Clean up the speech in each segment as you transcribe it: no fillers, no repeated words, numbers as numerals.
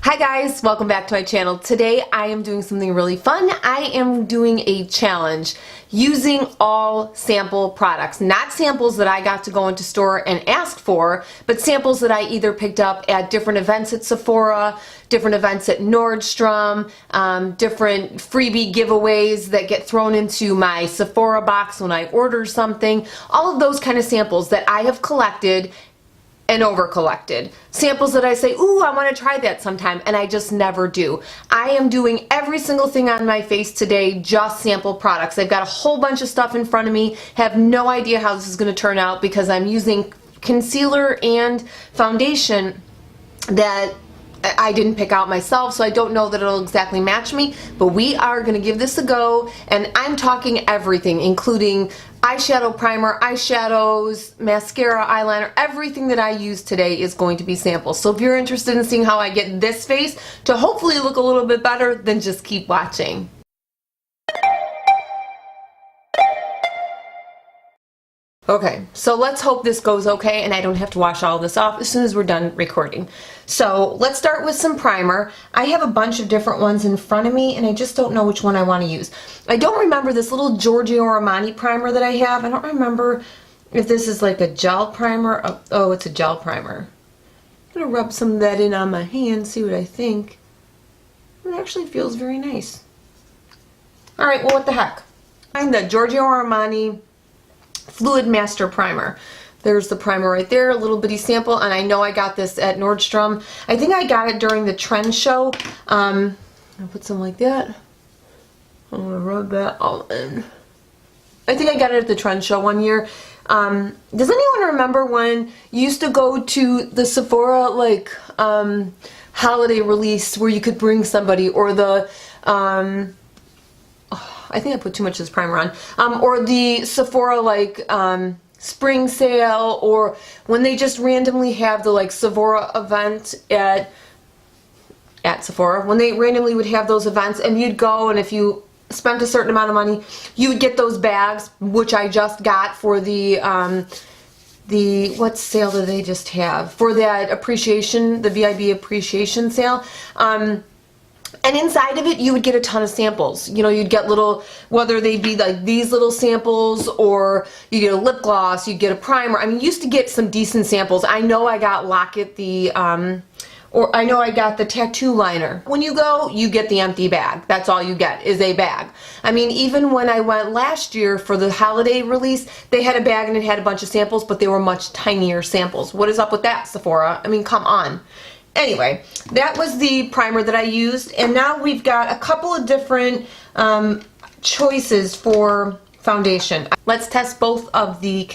Hi guys, welcome back to my channel. Today I am doing something really fun. I am doing a challenge using all sample products. Not samples that I got to go into store and ask for, but samples that I either picked up at different events at Sephora, different events at Nordstrom, different freebie giveaways that get thrown into my Sephora box when I order something. All of those kind of samples that I have collected and over collected. Samples that I say, ooh, I want to try that sometime, and I just never do. I am doing every single thing on my face today, just sample products. I've got a whole bunch of stuff in front of me, have no idea how this is going to turn out because I'm using concealer and foundation that I didn't pick out myself, so I don't know that it'll exactly match me, but we are going to give this a go, and I'm talking everything, including eyeshadow primer, eyeshadows, mascara, eyeliner. Everything that I use today is going to be samples. So if you're interested in seeing how I get this face to hopefully look a little bit better, then just keep watching. Okay, so let's hope this goes okay and I don't have to wash all this off as soon as we're done recording. So let's start with some primer. I have a bunch of different ones in front of me and I just don't know which one I want to use. I don't remember this little Giorgio Armani primer that I have. I don't remember if this is like a gel primer. Oh, it's a gel primer. I'm going to rub some of that in on my hand, see what I think. It actually feels very nice. Alright, well what the heck. I'm the Giorgio Armani Fluid Master Primer. There's the primer right there, a little bitty sample, and I know I got this at Nordstrom. I think I got it during the trend show. I'll put some like that. I'm gonna rub that all in. I think I got it at the trend show one year. Does anyone remember when you used to go to the Sephora like holiday release where you could bring somebody, or the I think I put too much of this primer on. Or the Sephora like spring sale, or when they just randomly have the like Sephora event at Sephora. When they randomly would have those events and you'd go, and if you spent a certain amount of money, you would get those bags, which I just got for the what sale did they just have? For that appreciation, the VIB appreciation sale. And inside of it, you would get a ton of samples. You know, you'd get little, whether they be like these little samples, or you get a lip gloss, you get a primer. I mean, you used to get some decent samples. I know I got Locket, or I know I got the tattoo liner. When you go, you get the empty bag. That's all you get, is a bag. I mean, even when I went last year for the holiday release, they had a bag and it had a bunch of samples, but they were much tinier samples. What is up with that, Sephora? I mean, come on. Anyway, that was the primer that I used, and now we've got a couple of different choices for foundation. Let's test both of the,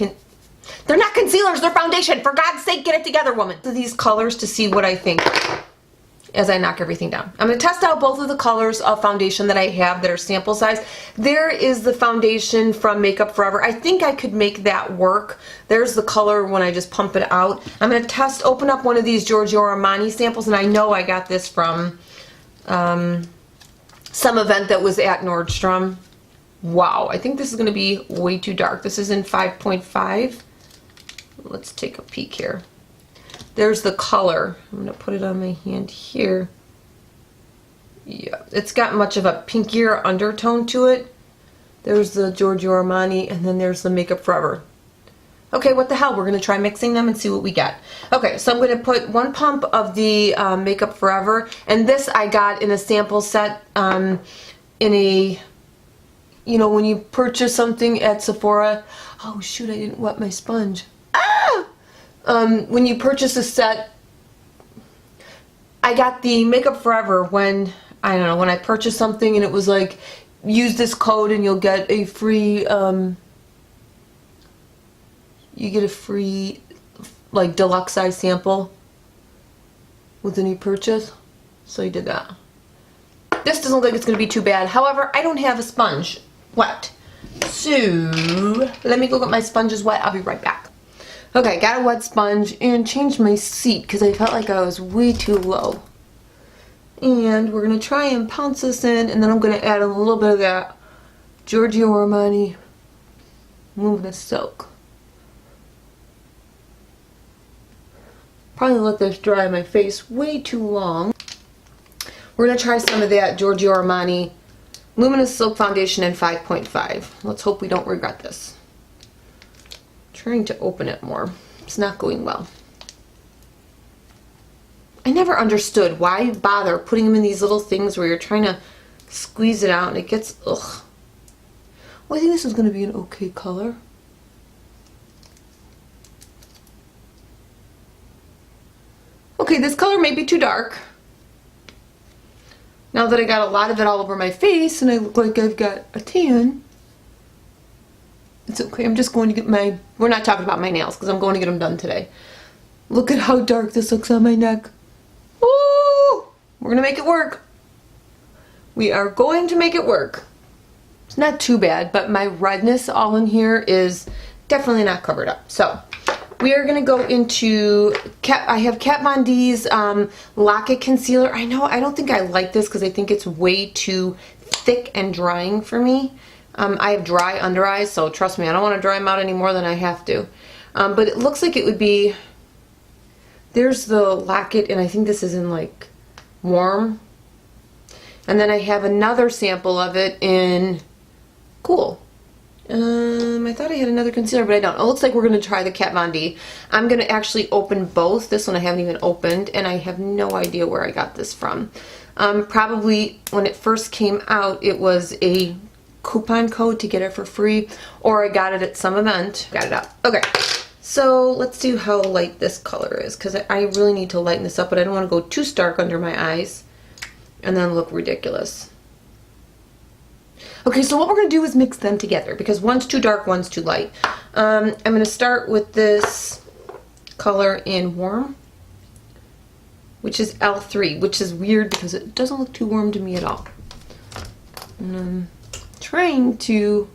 they're not concealers, they're foundation. For God's sake, get it together, woman. These colors to see what I think as I knock everything down. I'm going to test out both of the colors of foundation that I have that are sample size. There is the foundation from Makeup Forever. I think I could make that work. There's the color when I just pump it out. I'm going to open up one of these Giorgio Armani samples, and I know I got this from some event that was at Nordstrom. Wow, I think this is going to be way too dark. This is in 5.5. Let's take a peek here. There's the color. I'm going to put it on my hand here. Yeah, it's got much of a pinkier undertone to it. There's the Giorgio Armani, and then there's the Makeup Forever. Okay, what the hell? We're going to try mixing them and see what we get. Okay, so I'm going to put one pump of the Makeup Forever, and this I got in a sample set in a, you know, when you purchase something at Sephora. Oh shoot, I didn't wet my sponge. When you purchase a set, I got the Makeup Forever when, I don't know, when I purchased something and it was like, use this code and you'll get a free, you get a free, like, deluxe size sample with any purchase. So you did that. This doesn't look like it's going to be too bad. However, I don't have a sponge wet. So, let me go get my sponges wet. I'll be right back. Okay, got a wet sponge and changed my seat because I felt like I was way too low. And we're going to try and pounce this in, and then I'm going to add a little bit of that Giorgio Armani Luminous Silk. Probably let this dry on my face way too long. We're going to try some of that Giorgio Armani Luminous Silk Foundation in 5.5. Let's hope we don't regret this. Trying to open it more. It's not going well. I never understood why bother putting them in these little things where you're trying to squeeze it out and it gets, ugh. Well, I think this is going to be an okay color. Okay, this color may be too dark. Now that I got a lot of it all over my face and I look like I've got a tan, it's okay. I'm just going to get my, we're not talking about my nails because I'm going to get them done today. Look at how dark this looks on my neck. Woo! We're going to make it work. We are going to make it work. It's not too bad, but my redness all in here is definitely not covered up. So we are going to go into, I have Kat Von D's Lock-It Concealer. I know, I don't think I like this because I think it's way too thick and drying for me. I have dry under eyes, so trust me, I don't want to dry them out any more than I have to. But it looks like it would be, there's the Lock-It, and I think this is in like warm. And then I have another sample of it in cool. I thought I had another concealer, but I don't. It looks like we're going to try the Kat Von D. I'm going to actually open both. This one I haven't even opened, and I have no idea where I got this from. Probably when it first came out, it was a coupon code to get it for free, or I got it at some event. Got it out. Okay, so let's see how light this color is, because I really need to lighten this up, but I don't want to go too stark under my eyes and then look ridiculous. Okay, so what we're going to do is mix them together because one's too dark, one's too light. I'm going to start with this color in warm, which is L3, which is weird because it doesn't look too warm to me at all. And I'm trying to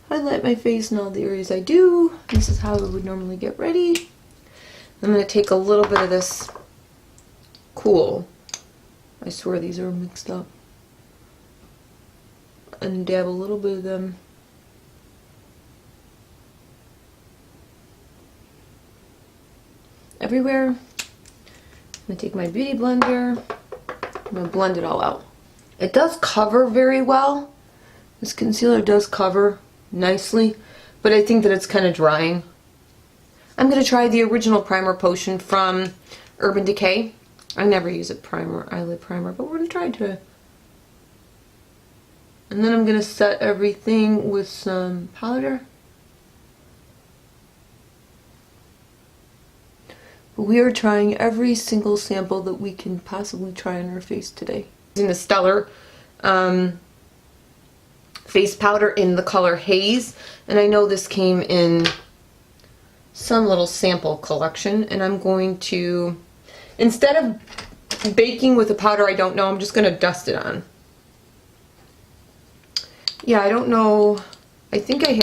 highlight my face in all the areas I do. This is how I would normally get ready. I'm going to take a little bit of this Cool. I swear these are mixed up. And dab a little bit of them everywhere. I'm going to take my beauty blender. I'm going to blend it all out. It does cover very well. This concealer does cover nicely, but I think that it's kind of drying. I'm going to try the original primer potion from Urban Decay. I never use a primer, eyelid primer, but we're going to try it today. And then I'm going to set everything with some powder. We are trying every single sample that we can possibly try on our face today. Using the Stellar face powder in the color Haze, and I know this came in some little sample collection, and I'm going to, instead of baking with a powder I don't know, I'm just going to dust it on. Yeah, I don't know, I think I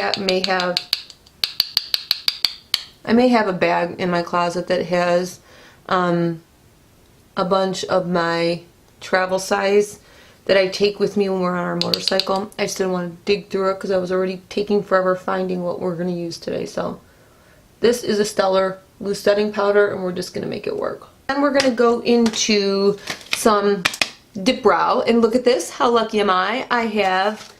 may have a bag in my closet that has a bunch of my travel size that I take with me when we're on our motorcycle. I just didn't want to dig through it because I was already taking forever finding what we're going to use today. So this is a Stellar loose setting powder, and we're just going to make it work. And we're going to go into some Dip Brow, and look at this. How lucky am I? I have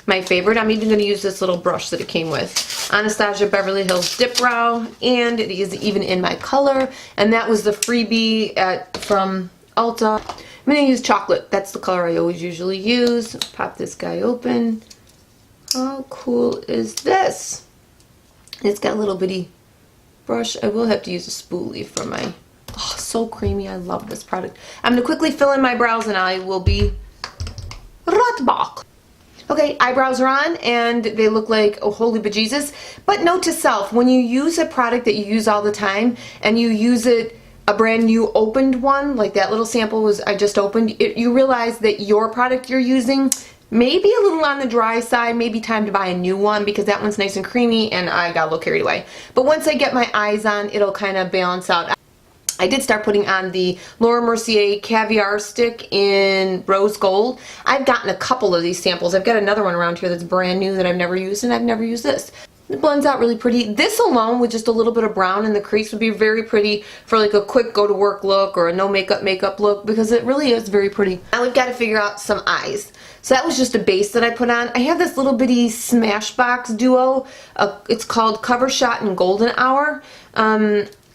my favorite. I'm even going to use this little brush that it came with. Anastasia Beverly Hills Dip Brow, and it is even in my color, and that was the freebie from Ulta. I'm going to use chocolate. That's the color I always usually use. Pop this guy open. How cool is this? It's got a little bitty brush. I will have to use a spoolie for my, oh, so creamy. I love this product. I'm going to quickly fill in my brows and I will be right back. Okay, eyebrows are on and they look like, oh, holy bejesus. But note to self, when you use a product that you use all the time and you use it, a brand new opened one, like that little sample was I just opened, you realize that your product you're using may be a little on the dry side, maybe time to buy a new one because that one's nice and creamy and I got a little carried away. But once I get my eyes on, it'll kind of balance out. I did start putting on the Laura Mercier Caviar Stick in Rose Gold. I've gotten a couple of these samples. I've got another one around here that's brand new that I've never used, and I've never used this. It blends out really pretty. This alone with just a little bit of brown in the crease would be very pretty for like a quick go to work look or a no makeup look, because it really is very pretty. Now we've got to figure out some eyes. So that was just a base that I put on. I have this little bitty Smashbox duo. It's called Cover Shot in Golden Hour.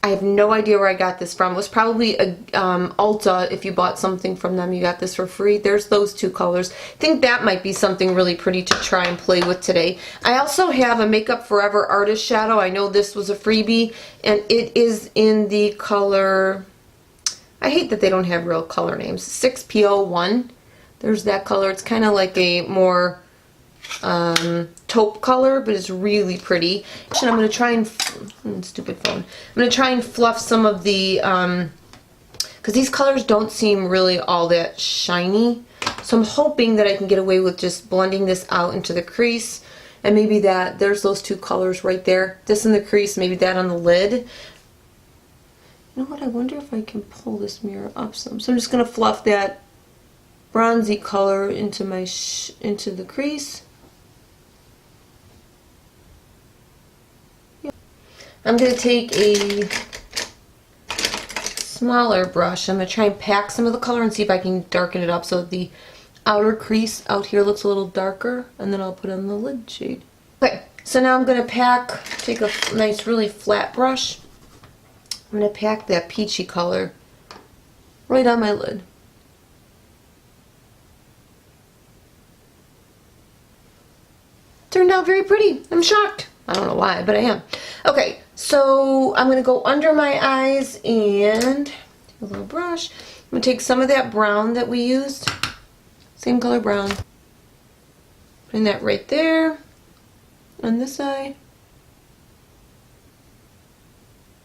I have no idea where I got this from. It was probably a Ulta. If you bought something from them, you got this for free. There's those two colors. I think that might be something really pretty to try and play with today. I also have a Makeup Forever Artist Shadow. I know this was a freebie, and it is in the color, I hate that they don't have real color names, 6PO1. There's that color. It's kind of like a more taupe color, but it's really pretty. And I'm going to try and, stupid phone, I'm going to try and fluff some of the, because these colors don't seem really all that shiny. So I'm hoping that I can get away with just blending this out into the crease. And maybe that, there's those two colors right there. This in the crease, maybe that on the lid. You know what, I wonder if I can pull this mirror up some. So I'm just going to fluff that bronzy color into my, into the crease. I'm going to take a smaller brush. I'm going to try and pack some of the color and see if I can darken it up so the outer crease out here looks a little darker, and then I'll put on the lid shade. Okay, so now I'm going to take a nice really flat brush. I'm going to pack that peachy color right on my lid. Turned out very pretty. I'm shocked. I don't know why, but I am. Okay, so I'm going to go under my eyes and take a little brush. I'm going to take some of that brown that we used. Same color brown. Putting that right there on this eye.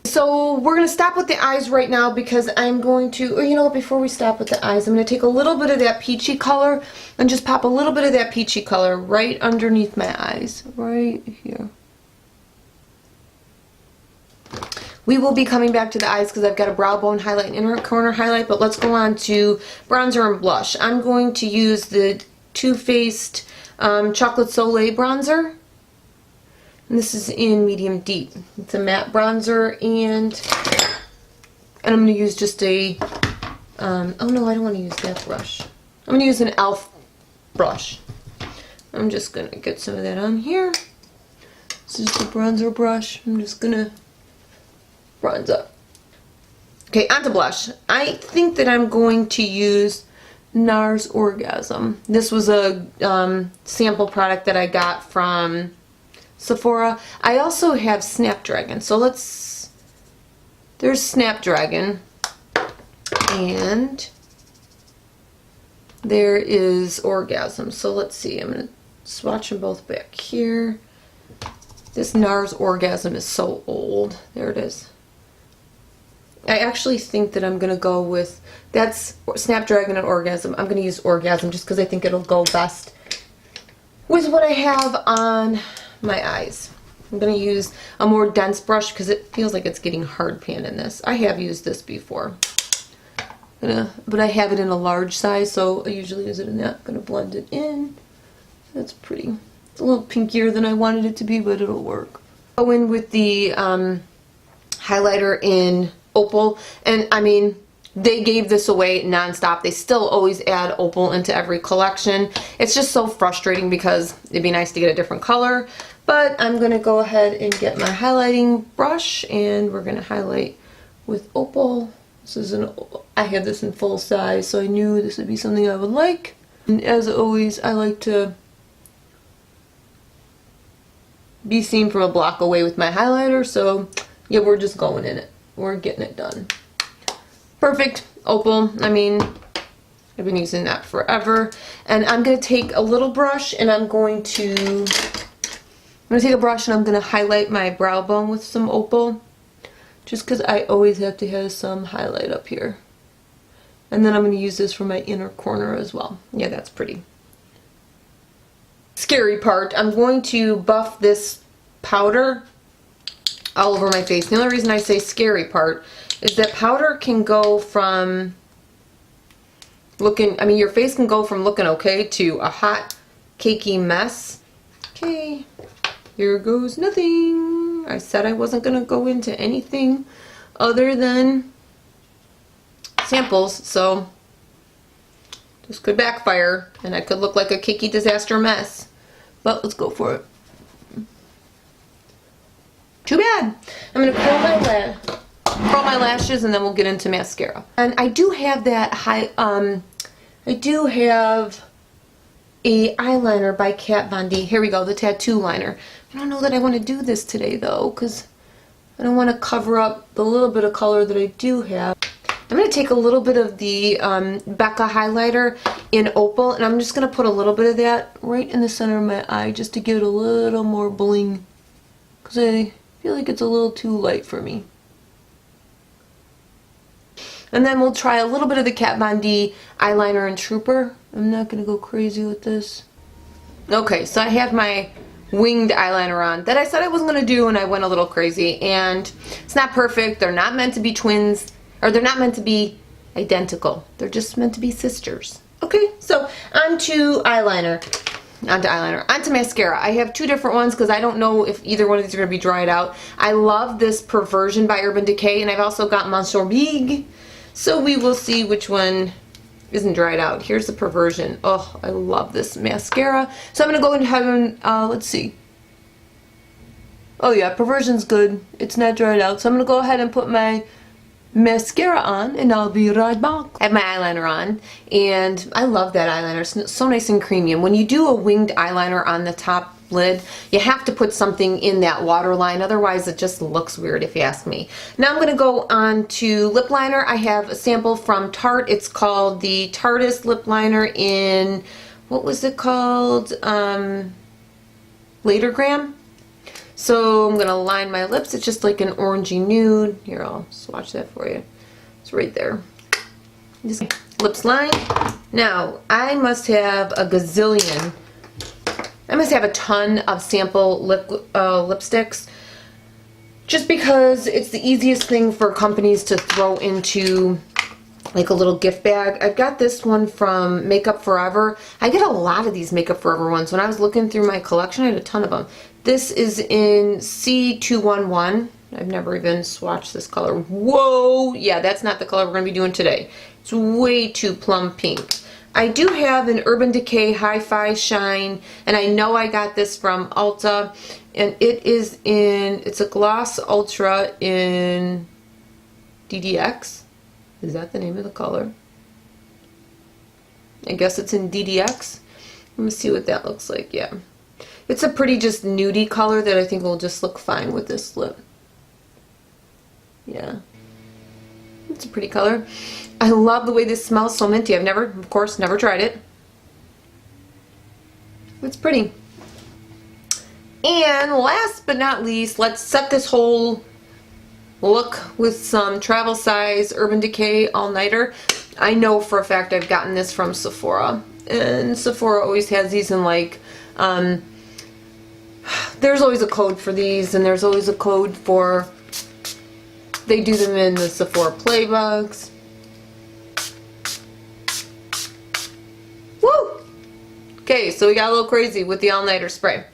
So we're going to stop with the eyes right now because I'm going to, or you know what, before we stop with the eyes, I'm going to take a little bit of that peachy color and just pop a little bit of that peachy color right underneath my eyes, right here. We will be coming back to the eyes because I've got a brow bone highlight and inner corner highlight, but let's go on to bronzer and blush. I'm going to use the Too Faced Chocolate Soleil bronzer. And this is in medium deep. It's a matte bronzer, and I'm going to use just a, oh no, I don't want to use that brush. I'm going to use an e.l.f. brush. I'm just going to get some of that on here. This is the bronzer brush. I'm just going to bronze up. Okay, onto blush. I think that I'm going to use NARS Orgasm. This was a sample product that I got from Sephora. I also have Snapdragon. So there's Snapdragon. And there is Orgasm. So let's see. I'm going to swatch them both back here. This NARS Orgasm is so old. There it is. I actually think that I'm going to go with, that's Snapdragon and Orgasm. I'm going to use Orgasm just because I think it'll go best with what I have on my eyes. I'm going to use a more dense brush because it feels like it's getting hard pan in this. I have used this before. But I have it in a large size, so I usually use it in that. I'm going to blend it in. That's pretty. It's a little pinkier than I wanted it to be, but it'll work. Go in with the highlighter in Opal, and I mean, they gave this away nonstop. They still always add Opal into every collection. It's just so frustrating because it'd be nice to get a different color, but I'm going to go ahead and get my highlighting brush, and we're going to highlight with Opal. This is I have this in full size, so I knew this would be something I would like. And as always, I like to be seen from a block away with my highlighter, so yeah, we're just going in it. We're getting it done. Perfect. Opal. I mean, I've been using that forever. And I'm going to take a little brush, and I'm going to take a brush and I'm going to highlight my brow bone with some Opal. Just because I always have to have some highlight up here. And then I'm going to use this for my inner corner as well. Yeah, that's pretty. Scary part. I'm going to buff this powder all over my face. The only reason I say scary part is that powder can go from looking, I mean, your face can go from looking okay to a hot, cakey mess. Okay, here goes nothing. I said I wasn't going to go into anything other than samples, so this could backfire and I could look like a cakey disaster mess. But let's go for it. Too bad. I'm going to curl my lashes and then we'll get into mascara. And I do have that I do have a eyeliner by Kat Von D. Here we go, the tattoo liner. I don't know that I want to do this today though, because I don't want to cover up the little bit of color that I do have. I'm going to take a little bit of the Becca highlighter in Opal, and I'm just going to put a little bit of that right in the center of my eye just to give it a little more bling, because I feel like it's a little too light for me. And then we'll try a little bit of the Kat Von D eyeliner and Trooper. I'm not going to go crazy with this. Okay, so I have my winged eyeliner on that I said I wasn't going to do, and I went a little crazy. And it's not perfect. They're not meant to be twins, or they're not meant to be identical. They're just meant to be sisters. Okay, so onto eyeliner. Onto mascara. I have two different ones because I don't know if either one of these are going to be dried out. I love this Perversion by Urban Decay, and I've also got Monsieur Big. So we will see which one isn't dried out. Here's the Perversion. Oh, I love this mascara. So I'm going to go ahead and, let's see. Oh yeah, Perversion's good. It's not dried out. So I'm going to go ahead and put my mascara on and I'll be right back. I have my eyeliner on and I love that eyeliner. It's so nice and creamy. And when you do a winged eyeliner on the top lid, you have to put something in that waterline, otherwise it just looks weird if you ask me. Now I'm going to go on to lip liner. I have a sample from Tarte. It's called the Tarteist lip liner in, what was it called? Latergram. So I'm going to line my lips. It's just like an orangey nude. Here, I'll swatch that for you. It's right there. Just lips lined. Now, I must have a gazillion. I must have a ton of sample lipsticks, just because it's the easiest thing for companies to throw into like a little gift bag. I've got this one from Makeup Forever. I get a lot of these Makeup Forever ones. When I was looking through my collection, I had a ton of them. This is in C211. I've never even swatched this color. Whoa! Yeah, that's not the color we're going to be doing today. It's way too plum pink. I do have an Urban Decay Hi-Fi Shine, and I know I got this from Ulta, and it's a Gloss Ultra in DDX. Is that the name of the color? I guess it's in DDX. Let me see what that looks like. Yeah. It's a pretty just nudie color that I think will just look fine with this lip. Yeah. It's a pretty color. I love the way this smells, so minty. I've never, of course, never tried it. It's pretty. And last but not least, let's set this whole look with some travel size Urban Decay all-nighter. I know for a fact I've gotten this from Sephora, and Sephora always has these in like, there's always a code for these, and there's always a code for, they do them in the Sephora Playbox. Woo! Okay, so we got a little crazy with the all-nighter spray.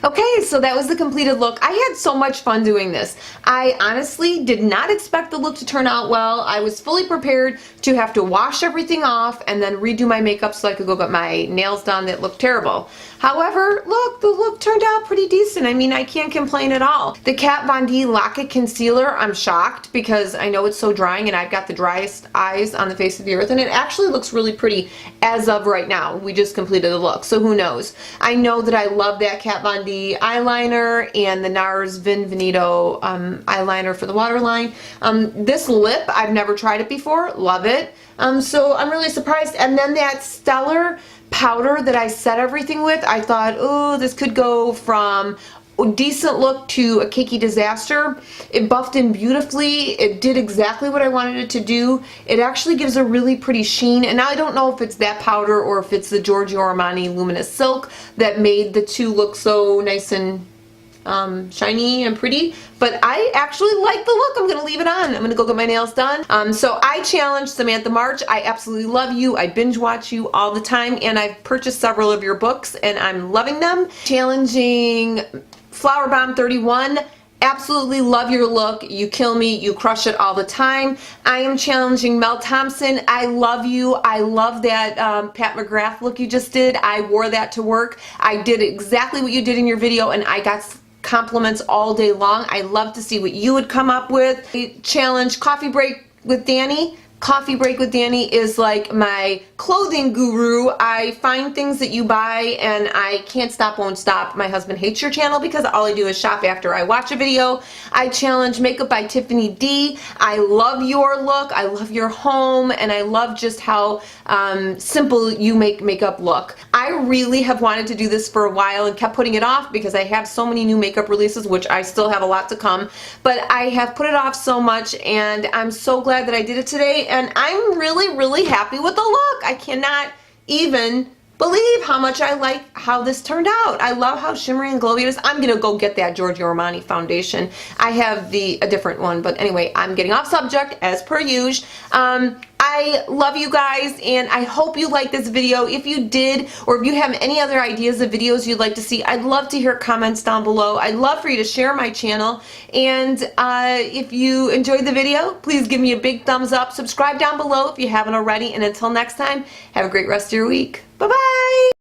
Okay, so that was the completed look. I had so much fun doing this. I honestly did not expect the look to turn out well. I was fully prepared to have to wash everything off and then redo my makeup so I could go get my nails done that looked terrible. However, look, the look turned out pretty decent. I mean, I can't complain at all. The Kat Von D Lock It Concealer, I'm shocked because I know it's so drying and I've got the driest eyes on the face of the earth, and it actually looks really pretty as of right now. We just completed the look, so who knows. I know that I love that Kat Von D eyeliner and the NARS Vin Veneto eyeliner for the waterline. This lip, I've never tried it before. Love it. So I'm really surprised. And then that Stellar powder that I set everything with, I thought, oh, this could go from a decent look to a cakey disaster. It buffed in beautifully. It did exactly what I wanted it to do. It actually gives a really pretty sheen, and now I don't know if it's that powder or if it's the Giorgio Armani Luminous Silk that made the two look so nice and shiny and pretty, but I actually like the look. I'm gonna leave it on. I'm gonna go get my nails done. So I challenged Samantha March. I absolutely love you. I binge watch you all the time, and I've purchased several of your books and I'm loving them. Challenging Flower Bomb 31. Absolutely love your look. You kill me. You crush it all the time. I am challenging Mel Thompson. I love you. I love that Pat McGrath look you just did. I wore that to work. I did exactly what you did in your video, and I got compliments all day long. I love to see what you would come up with. Challenge Coffee Break with Danny. Coffee Break with Danny is like my clothing guru. I find things that you buy and I can't stop, won't stop. My husband hates your channel because all I do is shop after I watch a video. I challenge Makeup by Tiffany D. I love your look, I love your home, and I love just how simple you make makeup look. I really have wanted to do this for a while and kept putting it off because I have so many new makeup releases, which I still have a lot to come, but I have put it off so much, and I'm so glad that I did it today. And I'm really happy with the look. I cannot even believe how much I like how this turned out. I love how shimmery and glowy it is. I'm gonna go get that Giorgio Armani foundation. I have a different one, but anyway, I'm getting off subject as per usual. I love you guys, and I hope you liked this video. If you did, or if you have any other ideas of videos you'd like to see, I'd love to hear comments down below. I'd love for you to share my channel, and if you enjoyed the video, please give me a big thumbs up. Subscribe down below if you haven't already, and until next time, have a great rest of your week. Bye-bye!